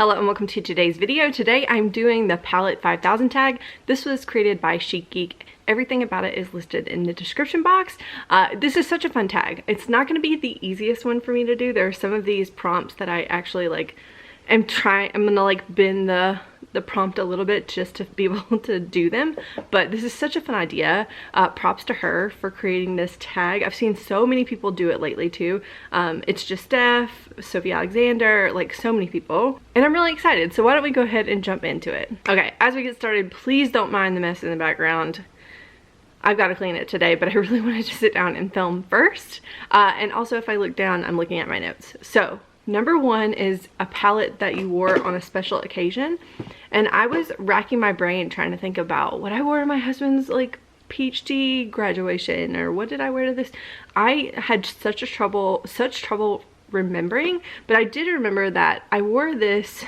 Hello and welcome to today's video. Today I'm doing the Palette 5000 tag. This was created by Chic Geek. Everything about it is listed in the description box. This is such a fun tag. It's not going to be the easiest one for me to do. There are some of these prompts that I actually I'm gonna bend the prompt a little bit just to be able to do them, but this is such a fun idea. Props to her for creating this tag. I've seen so many people do it lately too. It's just Steph, Sophie Alexander, like so many people, and I'm really excited. So why don't we go ahead and jump into it. Okay, as we get started, please don't mind the mess in the background. I've got to clean it today, but I really wanted to sit down and film first. And also if I look down, I'm looking at my notes. So number one is a palette that you wore on a special occasion. And I was racking my brain trying to think about what I wore to my husband's peach tea graduation, or what did I wear to this. I had such trouble remembering, but I did remember that I wore this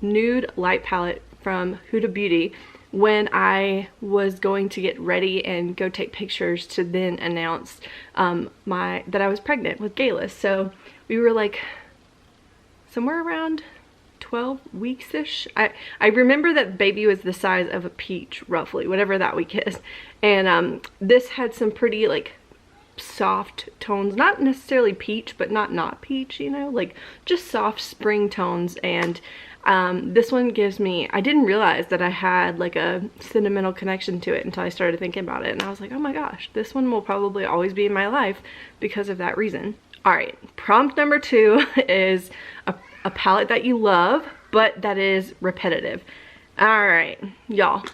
nude light palette from Huda Beauty when I was going to get ready and go take pictures to then announce that I was pregnant with Gayless. So we were somewhere around 12 weeks-ish. I remember that baby was the size of a peach, roughly, whatever that week is. And this had some pretty soft tones, not necessarily peach, but not peach, you know, just soft spring tones. And this one gives me, I didn't realize that I had a sentimental connection to it until I started thinking about it. And I was like, oh my gosh, this one will probably always be in my life because of that reason. All right, prompt number two is a palette that you love, but that is repetitive. All right, y'all,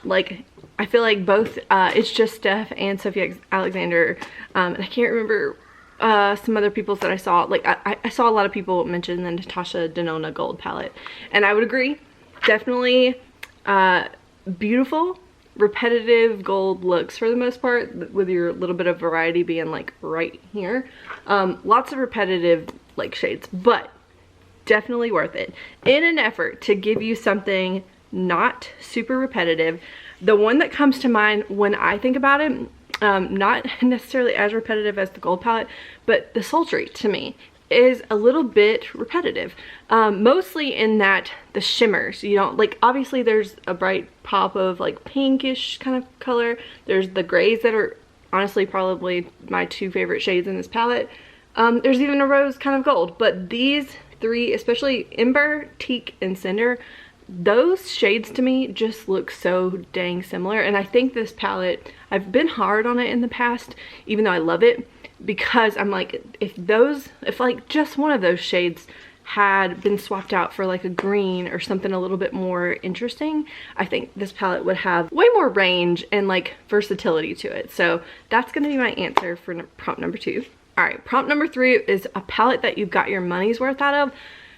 I feel like both, it's just Steph and Sophie Alexander, and I can't remember some other people's that I saw. I saw a lot of people mention the Natasha Denona Gold palette, and I would agree, definitely beautiful, repetitive gold looks for the most part, with your little bit of variety being right here. Lots of repetitive shades, but definitely worth it in an effort to give you something not super repetitive. The one that comes to mind when I think about it, not necessarily as repetitive as the gold palette, but the Sultry to me is a little bit repetitive, mostly in that the shimmers, you know, obviously there's a bright pop of pinkish kind of color. There's the grays that are honestly probably my two favorite shades in this palette. There's even a rose kind of gold, but these three, especially Ember, Teak, and Cinder, those shades to me just look so dang similar. And I think this palette, I've been hard on it in the past, even though I love it, because I'm if just one of those shades had been swapped out for a green or something a little bit more interesting, I think this palette would have way more range and versatility to it. So that's going to be my answer for prompt number two. All right, prompt number three is a palette that you've got your money's worth out of.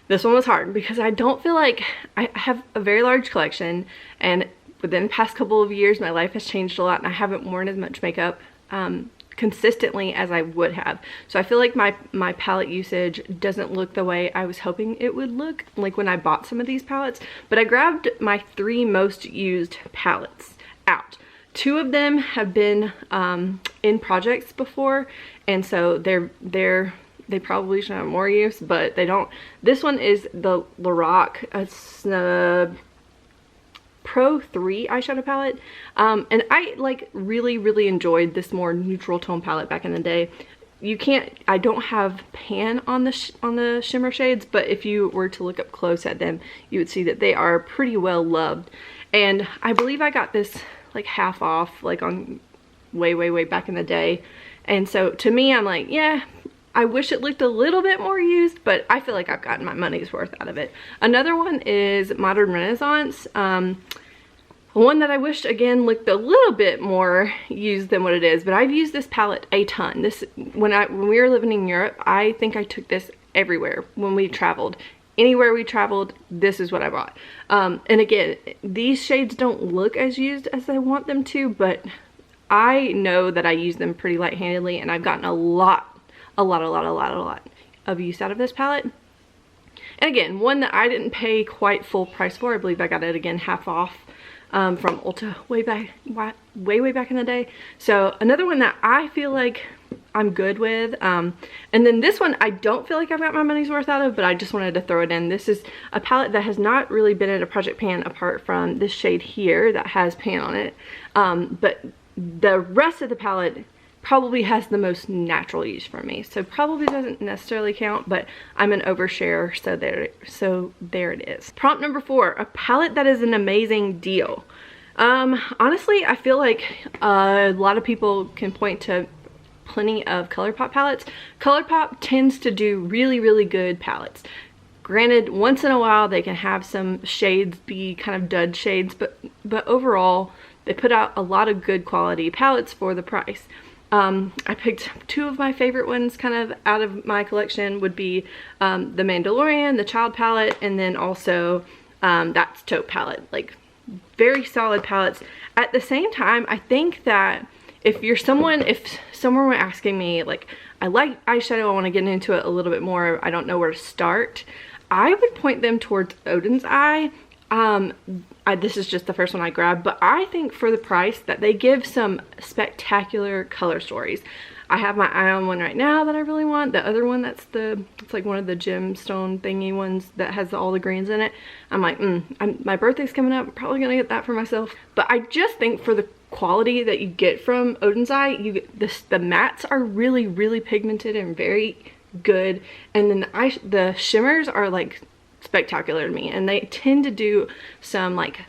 This one was hard because I don't feel like I have a very large collection, and within the past couple of years my life has changed a lot and I haven't worn as much makeup consistently as I would have. So I feel like my palette usage doesn't look the way I was hoping it would look when I bought some of these palettes. But I grabbed my three most used palettes out. Two of them have been in projects before, and so they probably should have more use, but they don't. This one is the Lorac Pro 3 eyeshadow palette, and I really enjoyed this more neutral tone palette back in the day. I don't have pan on the shimmer shades, but if you were to look up close at them, you would see that they are pretty well loved. And I believe I got this half off on way back in the day. And so to me, I'm yeah, I wish it looked a little bit more used, but I feel like I've gotten my money's worth out of it. Another one is Modern Renaissance. One that I wished again looked a little bit more used than what it is, but I've used this palette a ton. When we were living in Europe, I think I took this everywhere when we traveled. Anywhere we traveled, this is what I bought. And again, these shades don't look as used as I want them to, but I know that I use them pretty light-handedly, and I've gotten a lot of use out of this palette. And again, one that I didn't pay quite full price for. I believe I got it again half off from Ulta way back in the day. So another one that I feel like I'm good with. And then this one, I don't feel like I've got my money's worth out of, but I just wanted to throw it in. This is a palette that has not really been in a project pan apart from this shade here that has pan on it. But the rest of the palette probably has the most natural use for me, so probably doesn't necessarily count, but I'm an overshare, so there it is. Prompt number 4, a palette that is an amazing deal. Honestly, I feel like a lot of people can point to plenty of ColourPop palettes. ColourPop tends to do really, really good palettes. Granted, once in a while they can have some shades be kind of dud shades, but overall they put out a lot of good quality palettes for the price. I picked 2 of my favorite ones kind of out of my collection would be the Mandalorian, the Child palette, and then also that's Taupe palette. Like, very solid palettes. At the same time, I think that if someone were asking me, like, I like eyeshadow, I want to get into it a little bit more, I don't know where to start, I would point them towards Odin's Eye. This is just the first one I grabbed, but I think for the price that they give some spectacular color stories. I have my eye on one right now that I really want. The other one, it's like one of the gemstone thingy ones that has all the greens in it. I'm like, my birthday's coming up, I'm probably gonna get that for myself. But I just think for the quality that you get from Odin's Eye, the mattes are really, really pigmented and very good, and then the shimmers are like spectacular to me, and they tend to do some like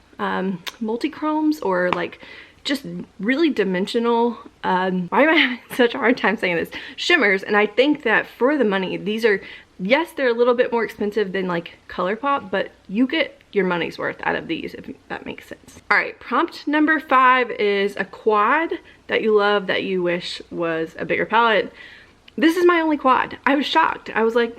multi-chromes or like just really dimensional, why am I having such a hard time saying this, shimmers. And I think that for the money, these are, yes, they're a little bit more expensive than like ColourPop, but you get your money's worth out of these, if that makes sense. All right, prompt number 5 is a quad that you love that you wish was a bigger palette. This is my only quad. I was shocked. I was like,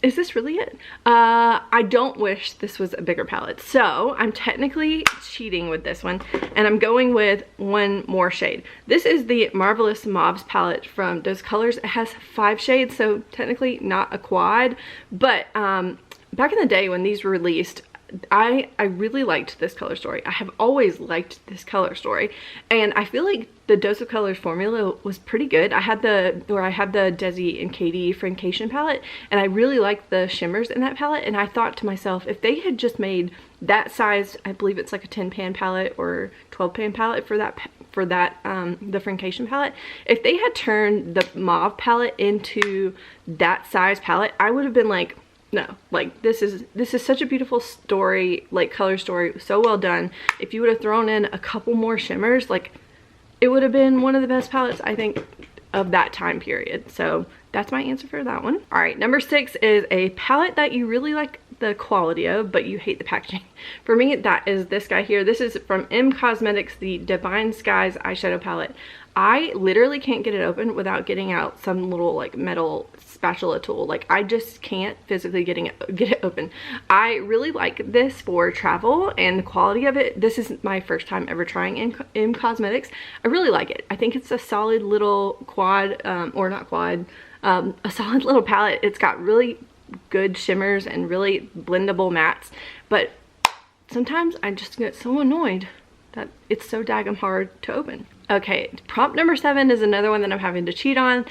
is this really it? I don't wish this was a bigger palette, so I'm technically cheating with this one, and I'm going with one more shade. This is the Marvelous Mauves palette from Those Colors. It has 5 shades, so technically not a quad, but back in the day when these were released, I really liked this color story. I have always liked this color story, and I feel like the Dose of Colors formula was pretty good. I had the Desi and Katie Francation palette, and I really liked the shimmers in that palette, and I thought to myself, if they had just made that size, I believe it's like a 10 pan palette or 12 pan palette for that the Francation palette, if they had turned the mauve palette into that size palette, I would have been like, no, like this is such a beautiful story, like color story, so well done. If you would have thrown in a couple more shimmers, like it would have been one of the best palettes, I think, of that time period. So that's my answer for that one. All right, number 6 is a palette that you really like the quality of, but you hate the packaging. For me, that is this guy here. This is from M Cosmetics, the Divine Skies eyeshadow palette. I literally can't get it open without getting out some little like metal spatula tool. Like, I just can't physically get it open. I really like this for travel and the quality of it. This is my first time ever trying M Cosmetics. I really like it. I think it's a solid little quad, or not quad, a solid little palette. It's got really good shimmers and really blendable mattes, but sometimes I just get so annoyed that it's so daggum hard to open. Okay, prompt number 7 is another one that I'm having to cheat on.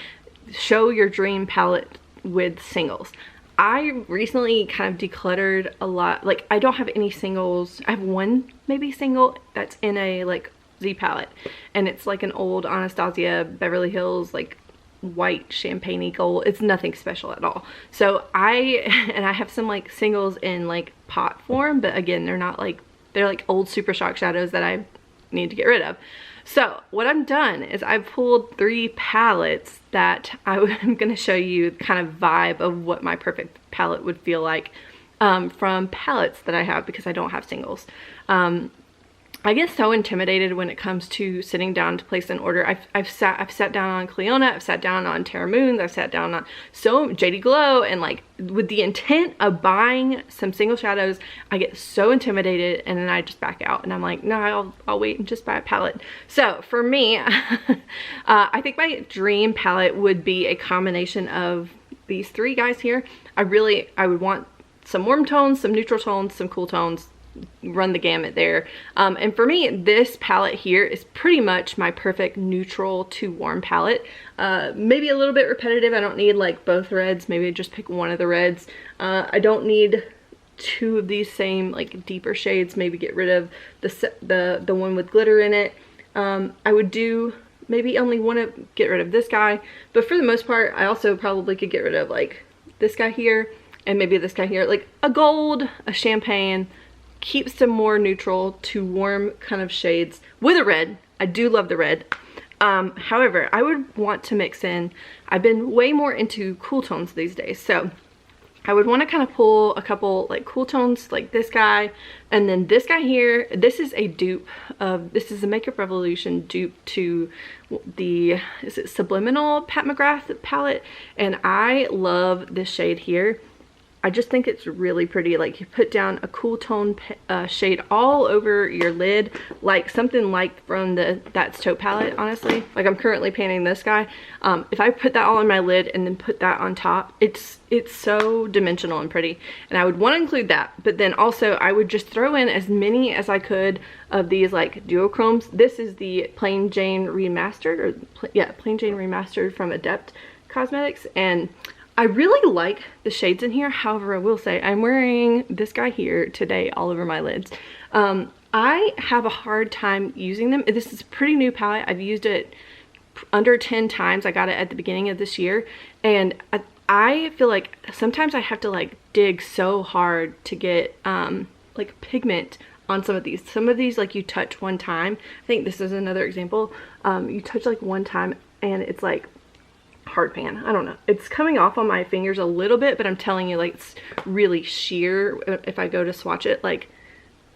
Show your dream palette with singles. I recently kind of decluttered a lot. Like, I don't have any singles. I have one maybe single that's in a like Z palette, and it's like an old Anastasia Beverly Hills like white champagne gold. It's nothing special at all. So I have some like singles in like pot form, but again, they're not like, they're like old Super Shock shadows that I need to get rid of. So what I've done is I've pulled 3 palettes that I'm going to show you kind of vibe of what my perfect palette would feel like from palettes that I have, because I don't have singles. I get so intimidated when it comes to sitting down to place an order. I've sat down on Cleona, I've sat down on Terra Moons, I've sat down on JD Glow, and like with the intent of buying some single shadows, I get so intimidated and then I just back out and I'm like, no, I'll wait and just buy a palette. So for me, I think my dream palette would be a combination of these 3 guys here. I would want some warm tones, some neutral tones, some cool tones, run the gamut there. And for me, this palette here is pretty much my perfect neutral to warm palette. Maybe a little bit repetitive. I don't need like both reds. Maybe just pick one of the reds. I don't need two of these same like deeper shades. Maybe get rid of the one with glitter in it. I would do maybe only want to get rid of this guy, but for the most part I also probably could get rid of like this guy here and maybe this guy here, like a gold, a champagne. Keep some more neutral to warm kind of shades with a red. I do love the red. However, I would want to mix in, I've been way more into cool tones these days, so I would want to kind of pull a couple like cool tones like this guy, and then this guy here. This is a dupe of, this is a Makeup Revolution dupe to the, is it Subliminal Pat McGrath palette, and I love this shade here. I just think it's really pretty. Like you put down a cool tone shade all over your lid, like something like from the That's Taupe palette, honestly. Like I'm currently painting this guy. If I put that all on my lid and then put that on top, it's so dimensional and pretty. And I would want to include that, but then also I would just throw in as many as I could of these like duochromes. This is the Plain Jane Remastered, or yeah, Plain Jane Remastered from Adept Cosmetics, and I really like the shades in here. However, I will say I'm wearing this guy here today all over my lids. I have a hard time using them. This is a pretty new palette. I've used it under 10 times. I got it at the beginning of this year, and I feel like sometimes I have to like dig so hard to get like pigment on some of these. Some of these like you touch one time. I think this is another example. You touch like one time and it's like hard pan. I don't know. It's coming off on my fingers a little bit, but I'm telling you, like, it's really sheer. If I go to swatch it, like,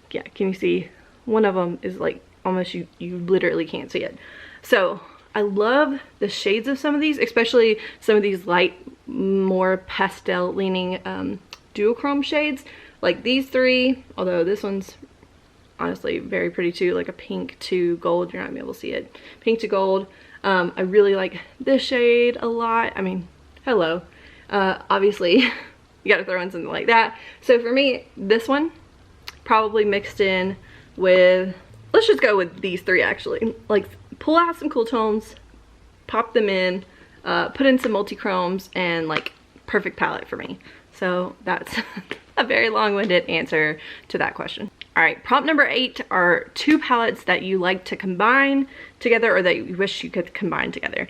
yeah, can you see? One of them is like almost, you literally can't see it. So I love the shades of some of these, especially some of these light, more pastel leaning duochrome shades, like these three, although this one's honestly very pretty too, like a pink to gold. You're not gonna be able to see it. Pink to gold. I really like this shade a lot. I mean, hello. Obviously, you gotta throw in something like that. So for me, this one probably mixed in with, let's just go with these three actually. Like, pull out some cool tones, pop them in, put in some multi-chromes, and like, perfect palette for me. So that's a very long-winded answer to that question. All right, prompt number 8 are 2 palettes that you like to combine together or that you wish you could combine together.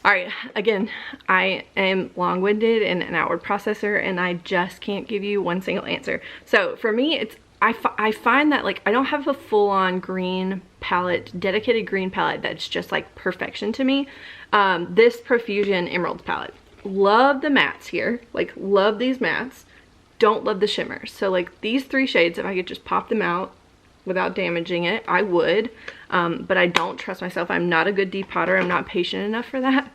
All right, again, I am long-winded and an outward processor, and I just can't give you one single answer. So for me, it's I find that like I don't have a full-on green palette, dedicated green palette that's just like perfection to me. This Profusion Emeralds palette. Love the mattes here, like love these mattes. Don't love the shimmers. So like these 3 shades, if I could just pop them out without damaging it, I would. But I don't trust myself. I'm not a good depotter. I'm not patient enough for that.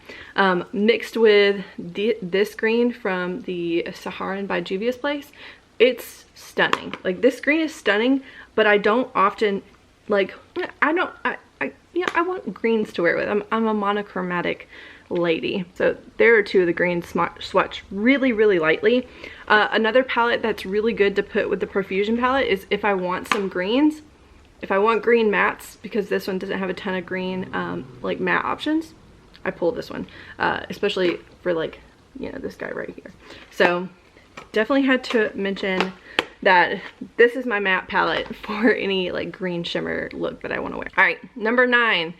Mixed with this green from the Saharan by Juvia's Place. It's stunning. Like this green is stunning, but I don't often like, I want greens to wear with. I'm a monochromatic lady. So there are 2 of the greens swatch really, really lightly. Another palette that's really good to put with the Profusion palette is if I want some greens, if I want green mattes, because this one doesn't have a ton of green like matte options, I pull this one, especially for like, you know, this guy right here. So definitely had to mention that this is my matte palette for any like green shimmer look that I want to wear. All right, number 9.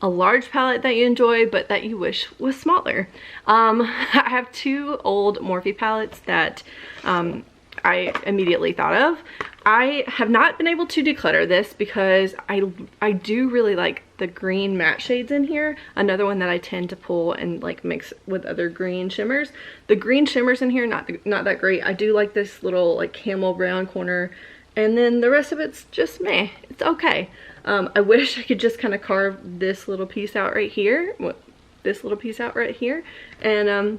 A large palette that you enjoy but that you wish was smaller. I have 2 old Morphe palettes that I immediately thought of. I have not been able to declutter this because I do really like the green matte shades in here. Another one that I tend to pull and like mix with other green shimmers. The green shimmers in here, not that great. I do like this little like camel brown corner, and then the rest of it's just meh. It's okay. I wish I could just kind of carve this little piece out right here. This little piece out right here. And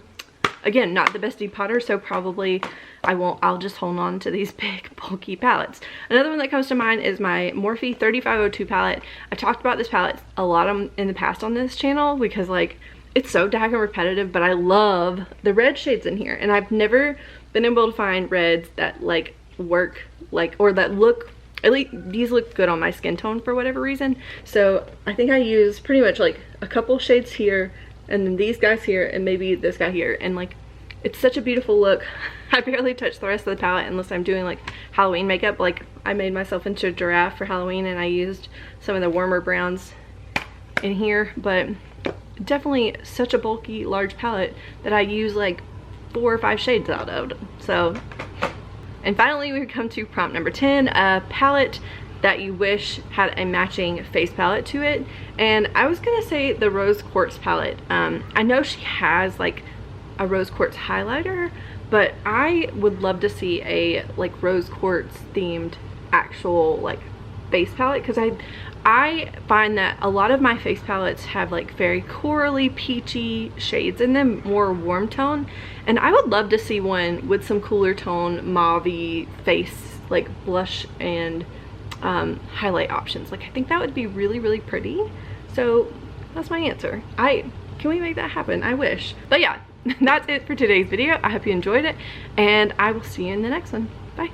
again, not the best depotter, so probably I'll just hold on to these big bulky palettes. Another one that comes to mind is my Morphe 3502 palette. I talked about this palette a lot in the past on this channel because like it's so daggone repetitive, but I love the red shades in here, and I've never been able to find reds that like work like, or that look, at least these look good on my skin tone for whatever reason. So I think I use pretty much like a couple shades here, and then these guys here, and maybe this guy here, and like it's such a beautiful look. I barely touch the rest of the palette unless I'm doing like Halloween makeup. Like I made myself into a giraffe for Halloween and I used some of the warmer browns in here, but definitely such a bulky large palette that I use like 4 or 5 shades out of. So, and finally we come to prompt number 10, a palette that you wish had a matching face palette to it. And I was gonna say the Rose Quartz palette. I know she has like a rose quartz highlighter, but I would love to see a like rose quartz themed actual like face palette, because I find that a lot of my face palettes have like very corally peachy shades in them, more warm tone, and I would love to see one with some cooler tone mauve-y face like blush and highlight options. Like I think that would be really, really pretty. So that's my answer. Can we make that happen? I wish. But yeah, that's it for today's video. I hope you enjoyed it, and I will see you in the next one. Bye.